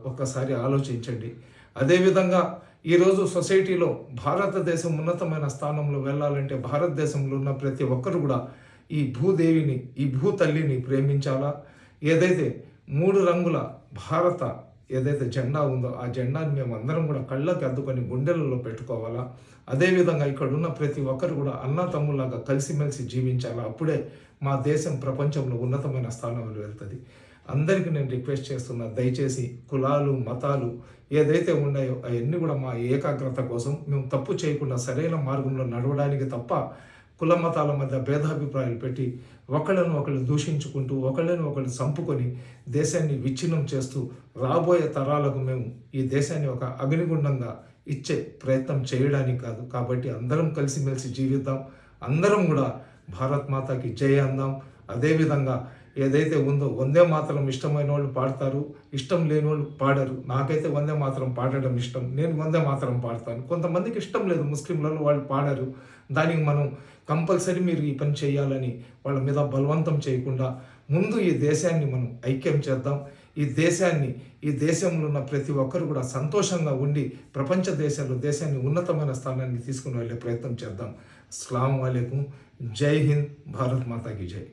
ఒక్కసారి ఆలోచించండి. అదేవిధంగా ఈరోజు సొసైటీలో భారతదేశం ఉన్నతమైన స్థానంలో వెళ్ళాలంటే భారతదేశంలో ఉన్న ప్రతి ఒక్కరు కూడా ఈ భూదేవిని, ఈ భూతల్లిని ప్రేమించాలా. ఏదైతే 3 రంగుల భారత ఏదైతే జెండా ఉందో ఆ జెండాని మేము అందరం కూడా కళ్ళకి అద్దుకొని గుండెలలో పెట్టుకోవాలా. అదేవిధంగా ఇక్కడ ఉన్న ప్రతి ఒక్కరు కూడా అన్నతమ్ములాగా కలిసిమెలిసి జీవించాలా. అప్పుడే మా దేశం ప్రపంచంలో ఉన్నతమైన స్థానంలో వెళ్తుంది. అందరికీ నేను రిక్వెస్ట్ చేస్తున్నా, దయచేసి కులాలు మతాలు ఏదైతే ఉన్నాయో అవన్నీ కూడా మా ఏకాగ్రత కోసం మేము తప్పు చేయకుండా సరైన మార్గంలో నడవడానికి తప్ప కుల మతాల మధ్య భేదాభిప్రాయాలు పెట్టి ఒకళ్ళను ఒకళ్ళు దూషించుకుంటూ ఒకళ్ళని ఒకళ్ళు చంపుకొని దేశాన్ని విచ్ఛిన్నం చేస్తూ రాబోయే తరాలకు మేము ఈ దేశాన్ని ఒక అగ్నిగుండంగా ఇచ్చే ప్రయత్నం చేయడానికి కాదు. కాబట్టి అందరం కలిసిమెలిసి జీవిద్దాం. అందరం కూడా భారత్ మాతాకి జై అందాం. అదేవిధంగా ఏదైతే ఉందో వందే మాతరం ఇష్టమైన వాళ్ళు పాడతారు, ఇష్టం లేని వాళ్ళు పాడరు. నాకైతే వందే మాతరం పాడడం ఇష్టం, నేను వందే మాతరం పాడతాను. కొంతమందికి ఇష్టం లేదు, ముస్లింలలో వాళ్ళు పాడరు. దానికి మనం కంపల్సరీ మీరు ఈ పని చేయాలని వాళ్ళ మీద బలవంతం చేయకుండా ముందు ఈ దేశాన్ని మనం ఐక్యం చేద్దాం. ఈ దేశంలో ఉన్న ప్రతి ఒక్కరు కూడా సంతోషంగా ఉండి ప్రపంచ దేశాన్ని ఉన్నతమైన స్థానానికి తీసుకుని వెళ్ళే ప్రయత్నం చేద్దాం. అస్సలాము అలైకుం. జై హింద్. భారత్ మాతాకి జై.